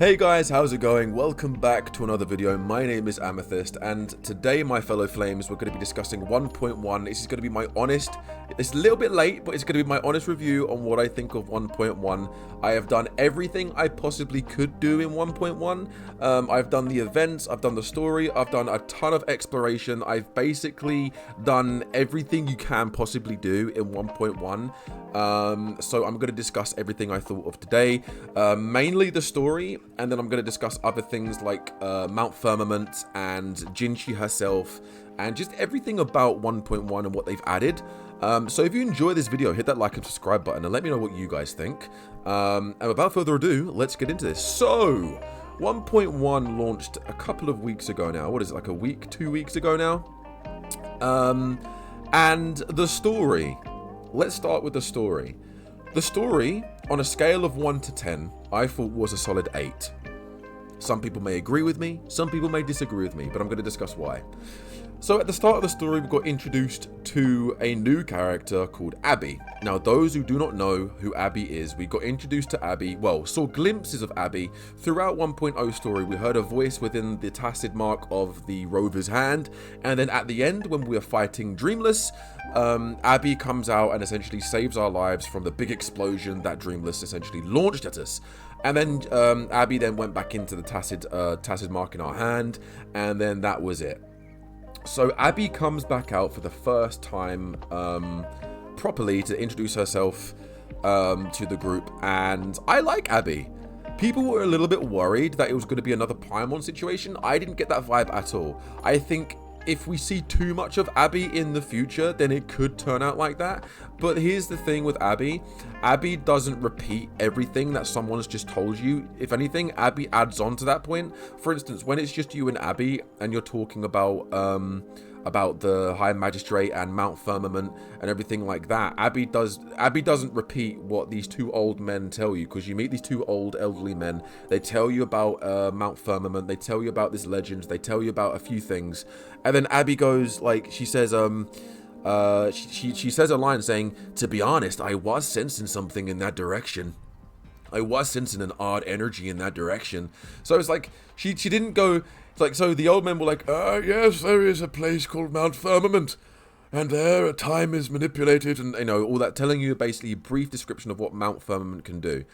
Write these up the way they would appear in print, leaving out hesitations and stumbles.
Hey guys, how's it going? Welcome back to another video. My name is Amethyst, and today, my fellow flames, we're going to be discussing 1.1. This is going to be my honest, it's a little bit late, but it's going to be my honest review on what I think of 1.1. I have done everything I possibly could do in 1.1. I've done the events, I've done the story, I've done a ton of exploration. I've basically done everything you can possibly do in 1.1. So I'm going to discuss everything I thought of today, mainly the story. And then I'm going to discuss other things like Mount Firmament and Jinhsi herself and just everything about 1.1 and what they've added. So if you enjoy this video, hit that like and subscribe button and let me know what you guys think. And without further ado, let's get into this. So 1.1 launched a couple of weeks ago now. What is it, like a week, 2 weeks ago now? And the story. Let's start with the story. The story, on a scale of 1 to 10, I thought was a solid 8. Some people may agree with me, some people may disagree with me, but I'm going to discuss why. So at the start of the story, we got introduced to a new character called Abby. Now, those who do not know who Abby is, we got introduced to Abby, well, saw glimpses of Abby throughout 1.0 story. We heard a voice within the tacit mark of the Rover's hand, and then at the end, when we are fighting Dreamless, Abby comes out and essentially saves our lives from the big explosion that Dreamless essentially launched at us. And then Abby then went back into the tacit mark in our hand, and then that was it. So Abby comes back out for the first time properly to introduce herself to the group, and I like Abby. People were a little bit worried that it was going to be another Paimon situation. I didn't get that vibe at all. I think if we see too much of Abby in the future, then it could turn out like that. But here's the thing with Abby. Abby doesn't repeat everything that someone's just told you. If anything, Abby adds on to that point. For instance, when it's just you and Abby and you're talking about the High Magistrate and Mount Firmament and everything like that, Abby doesn't repeat what these two old men tell you, because you meet these two old elderly men. They tell you about Mount Firmament, they tell you about this legend, they tell you about a few things, and then Abby goes, like, she says she says a line saying, "To be honest, I was sensing something in that direction. I was sensing an odd energy in that direction." So it's like she didn't go. It's like, so the old men were like, yes, there is a place called Mount Firmament, and there time is manipulated, and you know, all that, telling you basically a brief description of what Mount Firmament can do.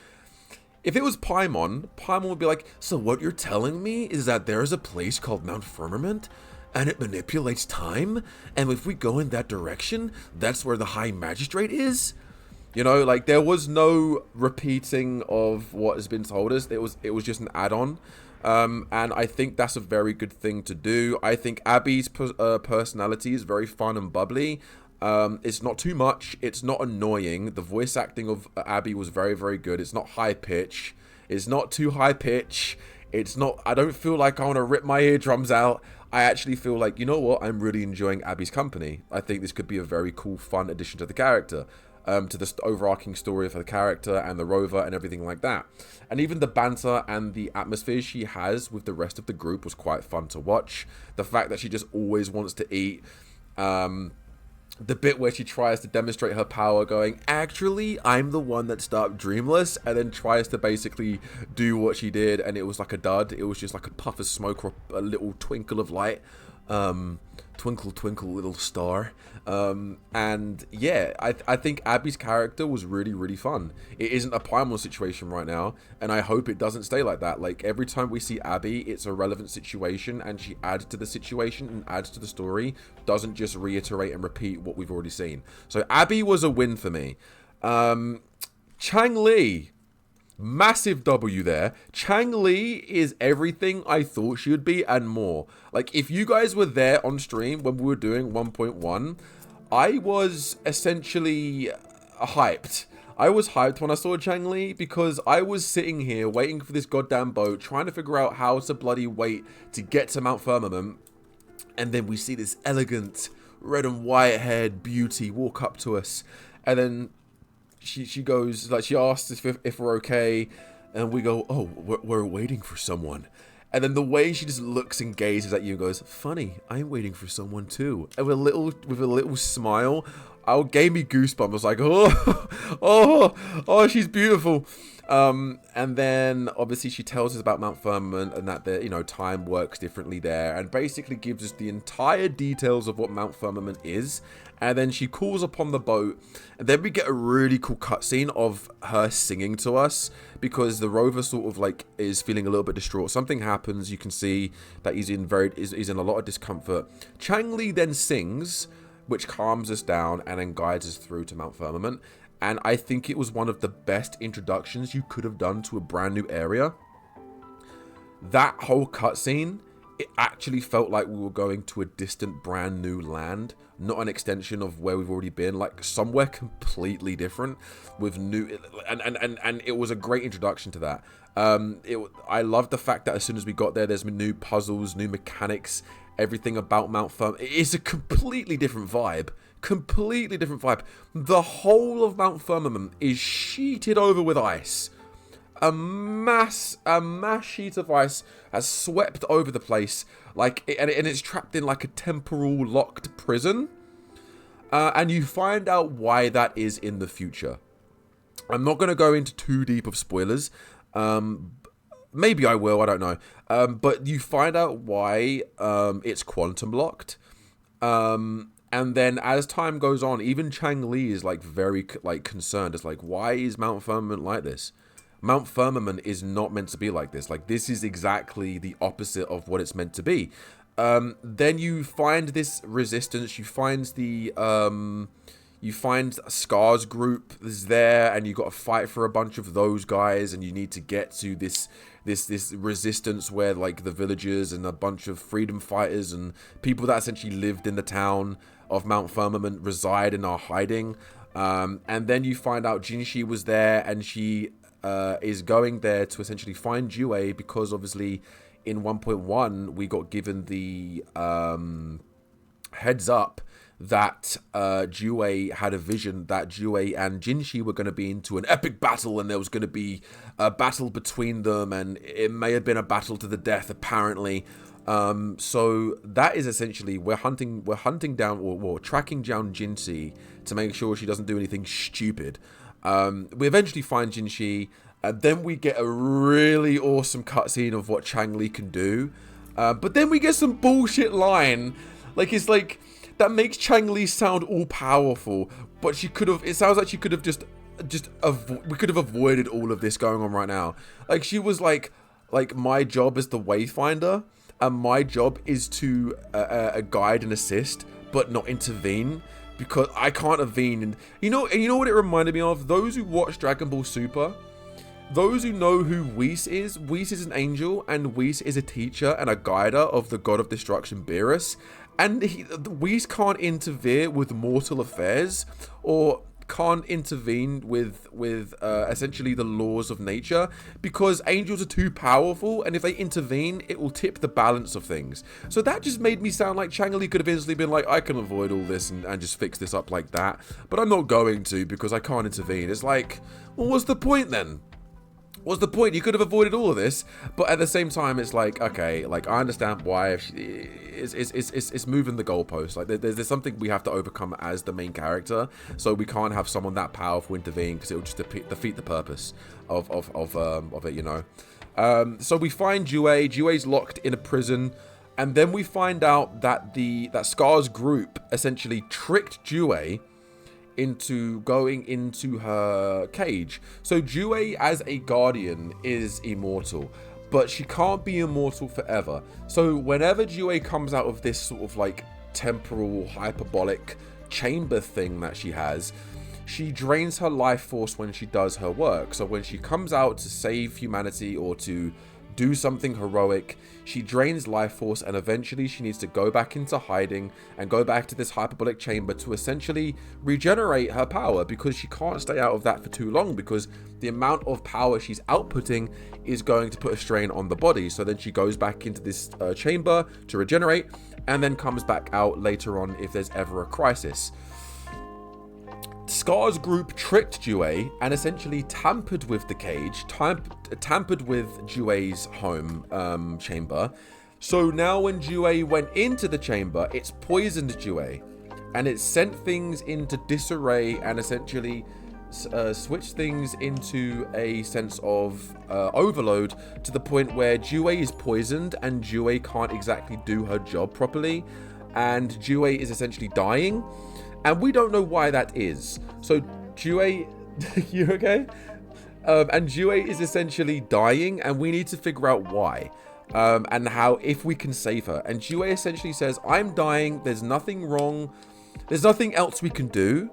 If it was Paimon would be like, so what you're telling me is that there is a place called Mount Firmament, and it manipulates time, and if we go in that direction, that's where the High Magistrate is? You know, like, there was no repeating of what has been told us. It was just an add-on. And I think that's a very good thing to do. I think Abby's personality is very fun and bubbly. It's not too much. It's not annoying. The voice acting of Abby was very, very good. It's not high pitch. It's not too high pitch. It's not, I don't feel like I want to rip my eardrums out. I actually feel like, you know what, I'm really enjoying Abby's company. I think this could be a very cool, fun addition to the character. To the overarching story of the character and the rover and everything like that. And even the banter and the atmosphere she has with the rest of the group was quite fun to watch. The fact that she just always wants to eat. The bit where she tries to demonstrate her power going, actually, I'm the one that stopped Dreamless, and then tries to basically do what she did, and it was like a dud. It was just like a puff of smoke or a little twinkle of light. Twinkle, twinkle, little star. And yeah, I think Abby's character was really, really fun. It isn't a Paimon situation right now, and I hope it doesn't stay like that. Like, every time we see Abby, it's a relevant situation, and she adds to the situation and adds to the story, doesn't just reiterate and repeat what we've already seen. So Abby was a win for me. Changli. Massive W there. Changli is everything I thought she would be and more. Like, if you guys were there on stream when we were doing 1.1, I was essentially hyped. I was hyped when I saw Changli because I was sitting here waiting for this goddamn boat, trying to figure out how to bloody wait to get to Mount Firmament. And then we see this elegant red and white haired beauty walk up to us. And then she goes, like, she asks if we're okay, and we go, oh, we're waiting for someone. And then the way she just looks and gazes at you and goes, funny, I'm waiting for someone too. And with a little smile, gave me goosebumps. I was like, oh, she's beautiful. And then obviously she tells us about Mount Firmament and that the, you know, time works differently there, and basically gives us the entire details of what Mount Firmament is. And then she calls upon the boat, and then we get a really cool cutscene of her singing to us, because the rover sort of like is feeling a little bit distraught. Something happens. You can see that he's in a lot of discomfort. Changli then sings, which calms us down and then guides us through to Mount Firmament. And I think it was one of the best introductions you could have done to a brand new area. That whole cutscene, it actually felt like we were going to a distant brand new land, not an extension of where we've already been, like somewhere completely different with new, and it was a great introduction to that. I love the fact that as soon as we got there, there's new puzzles, new mechanics, everything about Mount Firmament. It's a completely different vibe. Completely different vibe. The whole of Mount Firmament is sheeted over with ice. A mass sheet of ice has swept over the place, like, and it's trapped in like a temporal locked prison. And you find out why that is in the future. I'm not going to go into too deep of spoilers. Maybe I will, I don't know. But you find out why it's quantum locked. And then as time goes on, even Changli is like very like concerned. It's like, why is Mount Firmament like this? Mount Firmament is not meant to be like this. Like, this is exactly the opposite of what it's meant to be. Then you find this resistance. You find the Scar's group is there, and you got to fight for a bunch of those guys, and you need to get to this resistance where like the villagers and a bunch of freedom fighters and people that essentially lived in the town of Mount Firmament reside and are hiding. And then you find out Jinhsi was there, and she is going there to essentially find Jue, because obviously in 1.1 we got given the heads up that Jue had a vision that Jue and Jinhsi were going to be into an epic battle, and there was going to be a battle between them, and it may have been a battle to the death apparently. So that is essentially, we're hunting down, or tracking down Jinhsi to make sure she doesn't do anything stupid. We eventually find Jinhsi, and then we get a really awesome cutscene of what Changli can do. But then we get some bullshit line, like, it's like, that makes Changli sound all powerful, but she could have, it sounds like she could have we could have avoided all of this going on right now. Like, she was like my job is the Wayfinder, and my job is to guide and assist, but not intervene, because I can't intervene. And you know what it reminded me of? Those who watch Dragon Ball Super, those who know who Whis is an angel, and Whis is a teacher and a guider of the god of destruction, Beerus. And Whis can't interfere with mortal affairs, or can't intervene with essentially the laws of nature, because angels are too powerful, and if they intervene, it will tip the balance of things. So that just made me sound like Changli could have easily been like, I can avoid all this and just fix this up like that, but I'm not going to, because I can't intervene. It's like, well, what's the point then? What's the point? You could have avoided all of this, but at the same time, it's like, okay, like, I understand why it's moving the goalpost. Like, there's something we have to overcome as the main character, so we can't have someone that powerful intervene, because it will just defeat the purpose of it, you know. So we find Jue. Jue's locked in a prison, and then we find out that that Scar's group essentially tricked Jue into going into her cage. So Jue, as a guardian, is immortal, but she can't be immortal forever. So whenever Jue comes out of this sort of like temporal hyperbolic chamber thing that she has, she drains her life force when she does her work. So when she comes out to save humanity or to do something heroic, she drains life force, and eventually she needs to go back into hiding and go back to this hyperbolic chamber to essentially regenerate her power, because she can't stay out of that for too long, because the amount of power she's outputting is going to put a strain on the body. So then she goes back into this chamber to regenerate, and then comes back out later on if there's ever a crisis. Scar's group tricked Jue and essentially tampered with the cage, tampered with Jue's home chamber. So now when Jue went into the chamber, it's poisoned Jue, and it sent things into disarray, and essentially switch things into a sense of overload to the point where Jue is poisoned and Jue can't exactly do her job properly, and Jue is essentially dying, and we don't know why that is. So Jue, you okay? And Jue is essentially dying, and we need to figure out why. And how, if we can save her. And Jue essentially says, I'm dying, there's nothing wrong, there's nothing else we can do.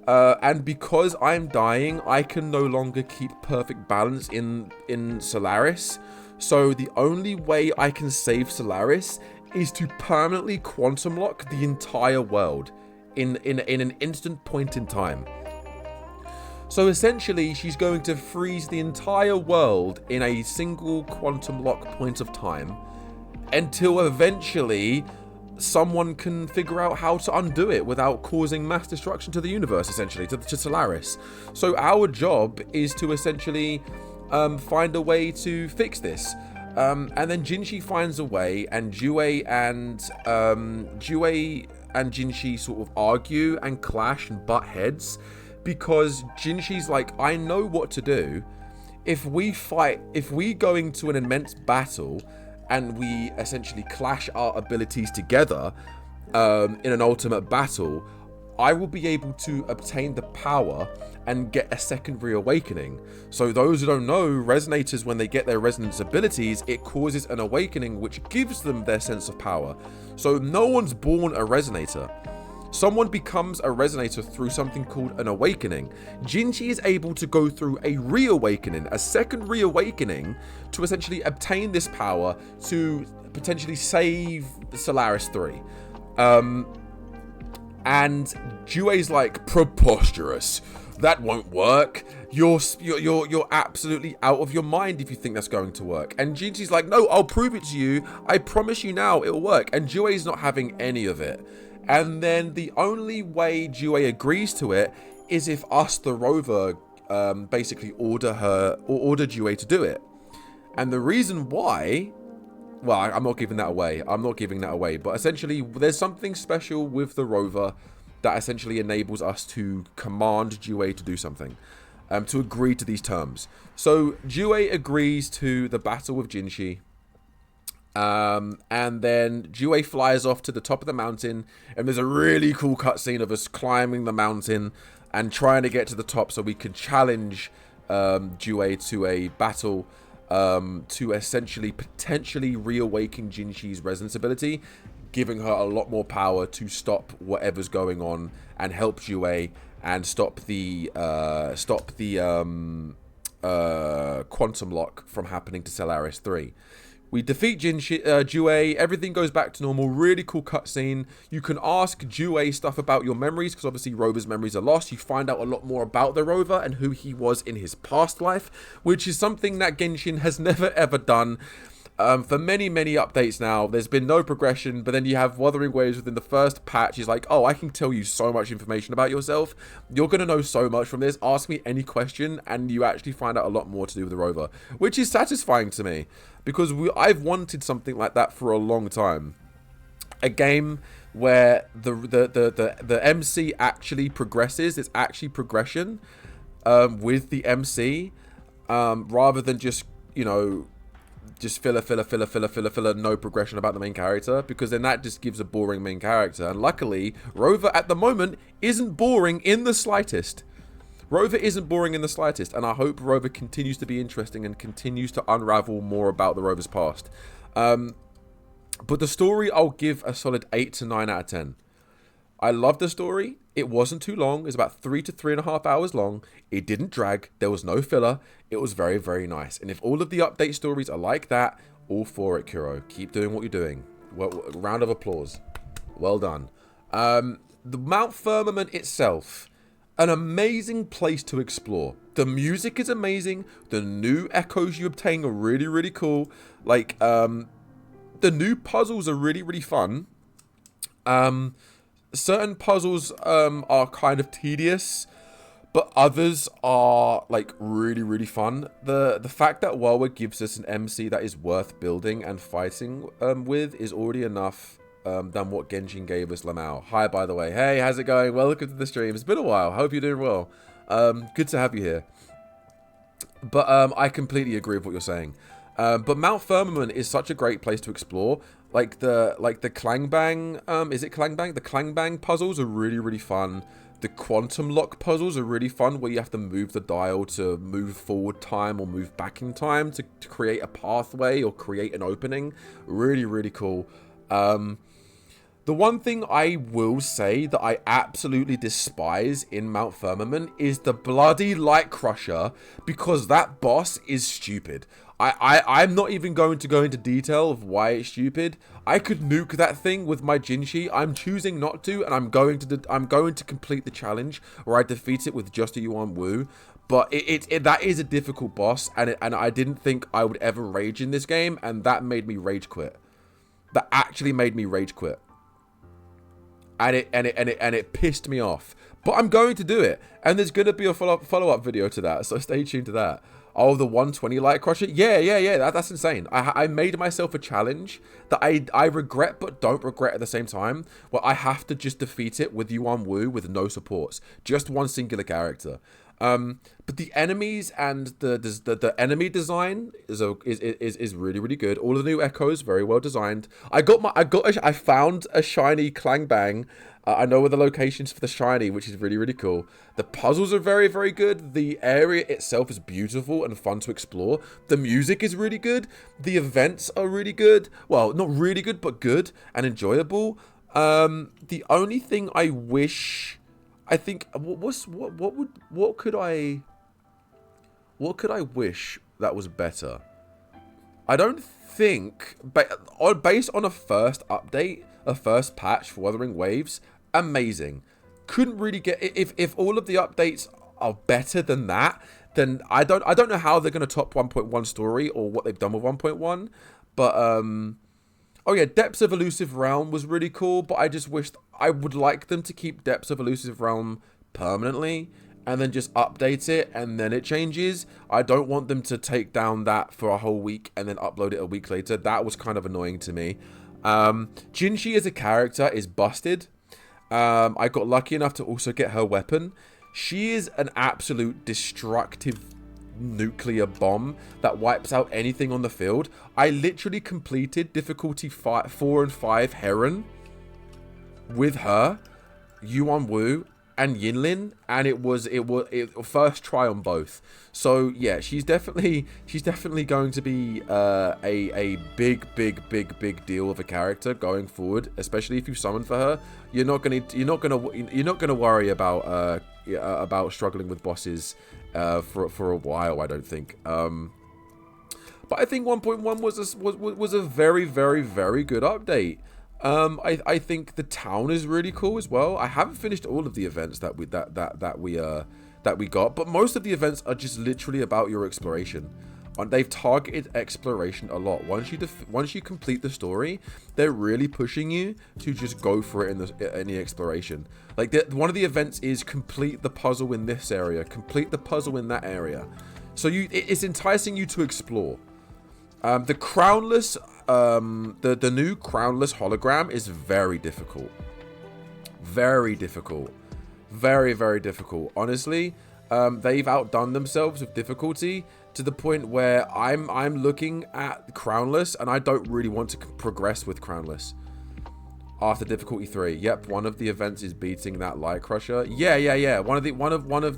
And because I'm dying, I can no longer keep perfect balance in Solaris. So the only way I can save Solaris is to permanently quantum lock the entire world in an instant point in time. So essentially, she's going to freeze the entire world in a single quantum lock point of time until eventually someone can figure out how to undo it without causing mass destruction to the universe, essentially, to Solaris. So our job is to essentially find a way to fix this. And then Jinhsi finds a way, and Jue and Jinhsi sort of argue and clash and butt heads. Because Jinxi's like, I know what to do. If we go into an immense battle and we essentially clash our abilities together in an ultimate battle, I will be able to obtain the power and get a second reawakening. So those who don't know, resonators, when they get their resonance abilities, it causes an awakening which gives them their sense of power. So no one's born a resonator. Someone becomes a resonator through something called an awakening. Jinhsi is able to go through a reawakening, a second reawakening, to essentially obtain this power to potentially save Solaris 3. And Jue's like, preposterous. That won't work. You're absolutely out of your mind if you think that's going to work. And Jinhsi's like, no, I'll prove it to you. I promise you now it'll work. And Jue's not having any of it. And then the only way Jue agrees to it is if us, the rover, basically order Jue to do it. And the reason why, well, I'm not giving that away. But essentially, there's something special with the rover that essentially enables us to command Jue to do something, to agree to these terms. So Jue agrees to the battle with Jinhsi. And then Jue flies off to the top of the mountain, and there's a really cool cutscene of us climbing the mountain and trying to get to the top so we can challenge Jue to a battle to essentially potentially reawaken Jinxi's resonance ability, giving her a lot more power to stop whatever's going on and help Jue and stop the quantum lock from happening to Solaris 3. We defeat Jue, everything goes back to normal, really cool cutscene. You can ask Jue stuff about your memories, because obviously Rover's memories are lost. You find out a lot more about the Rover and who he was in his past life, which is something that Genshin has never ever done. For many updates now, there's been no progression, but then you have Wuthering Waves within the first patch. He's like, oh, I can tell you so much information about yourself. You're going to know so much from this. Ask me any question, and you actually find out a lot more to do with the Rover, which is satisfying to me, because I've wanted something like that for a long time. A game where the MC actually progresses. It's actually progression with the MC, rather than just, you know, just filler, no progression about the main character, because then that just gives a boring main character. And luckily, Rover at the moment isn't boring in the slightest. And I hope Rover continues to be interesting and continues to unravel more about the Rover's past. But the story, I'll give a solid 8 to 9 out of 10. I love the story. It wasn't too long. It was about 3 to 3.5 hours long. It didn't drag. There was no filler. It was very, very nice. And if all of the update stories are like that, all for it, Kuro. Keep doing what you're doing. Well, round of applause. Well done. The Mount Firmament itself, an amazing place to explore. The music is amazing. The new echoes you obtain are really, really cool. Like, the new puzzles are really, really fun. Certain puzzles are kind of tedious, but others are like really, really fun. The fact that Wawa gives us an MC that is worth building and fighting with is already enough than what Genshin gave us Lamau. Hi, by the way. Hey, how's it going? Welcome to the stream. It's been a while. Hope you're doing well. Good to have you here. But I completely agree with what you're saying. But Mount Firmament is such a great place to explore. Like the Clangbang, is it Clangbang? The Clangbang puzzles are really, really fun. The Quantum Lock puzzles are really fun, where you have to move the dial to move forward time or move back in time to create a pathway or create an opening. Really, really cool. The one thing I will say that I absolutely despise in Mount Firmament is the bloody Light Crusher, because that boss is stupid. I'm not even going to go into detail of why it's stupid. I could nuke that thing with my Jinhsi. I'm choosing not to, and I'm going to complete the challenge where I defeat it with just a Yuan Wu. But that is a difficult boss, and I didn't think I would ever rage in this game, and that made me rage quit. That actually made me rage quit. And it pissed me off. But I'm going to do it, and there's gonna be a follow-up video to that, so stay tuned to that. Oh, the 120 Light Crusher? Yeah. That's insane. I made myself a challenge that I regret but don't regret at the same time. Where I have to just defeat it with Yuan Wu with no supports, just one singular character. But the enemies and the enemy design is really, really good. All of the new echoes very well designed. I found a shiny Clangbang. I know where the locations for the shiny, which is really, really cool. The puzzles are very, very good. The area itself is beautiful and fun to explore. The music is really good. The events are really good. Well, not really good, but good and enjoyable. The only thing I wish, I think, what could I wish that was better? I don't think, based on a first update, a first patch for Wuthering Waves, amazing. Couldn't really get, if all of the updates are better than that, then I don't know how they're going to top 1.1 story or what they've done with 1.1. But oh yeah, Depths of Elusive Realm was really cool, but I just wished, I would like them to keep Depths of Elusive Realm permanently and then just update it and then it changes. I don't want them to take down that for a whole week and then upload it a week later. That was kind of annoying to me. Jinhsi as a character is busted. I got lucky enough to also get her weapon. She is an absolute destructive nuclear bomb that wipes out anything on the field. I literally completed difficulty 4 and 5 Heron with her, Yuan Wu, and Yinlin, and it was first try on both. So yeah, she's definitely going to be a big deal of a character going forward, especially if you summon for her. You're not gonna worry about struggling with bosses for a while, I don't think. But I think 1.1 was a very good update. I think the town is really cool as well. I haven't finished all of the events that we got, but most of the events are just literally about your exploration. And they've targeted exploration a lot. Once you complete the story, they're really pushing you to just go for it in the exploration. Like one of the events is complete the puzzle in this area, complete the puzzle in that area. So it's enticing you to explore. The crownless, the new crownless hologram is very difficult. Very difficult. Very difficult. Honestly, they've outdone themselves with difficulty to the point where I'm looking at crownless and I don't really want to progress with crownless. After difficulty 3, yep, one of the events is beating that Light Crusher. Yeah. One of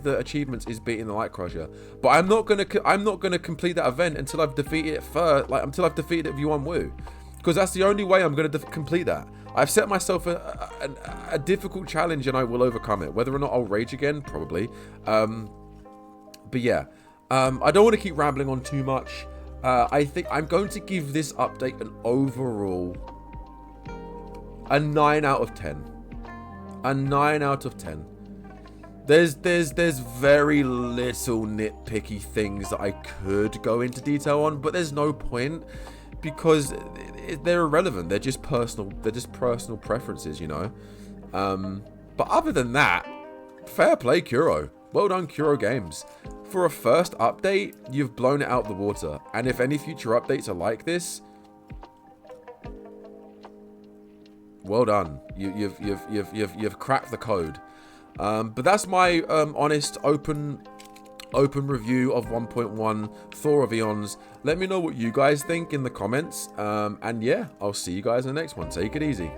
the achievements is beating the Light Crusher. But I'm not gonna complete that event until I've defeated it first, until I've defeated it with Yuan Wu, because that's the only way I'm gonna complete that. I've set myself a difficult challenge and I will overcome it. Whether or not I'll rage again, probably. But yeah, I don't want to keep rambling on too much. I think I'm going to give this update an overall a 9 out of 10. A 9 out of 10. There's very little nitpicky things that I could go into detail on, but there's no point because they're irrelevant. They're just personal preferences, you know. But other than that, fair play, Kuro. Well done, Kuro Games. For a first update, you've blown it out the water. And if any future updates are like this, well done. You've cracked the code. But that's my honest, open review of 1.1 Thaw of Eons. Let me know what you guys think in the comments. And yeah, I'll see you guys in the next one. Take it easy.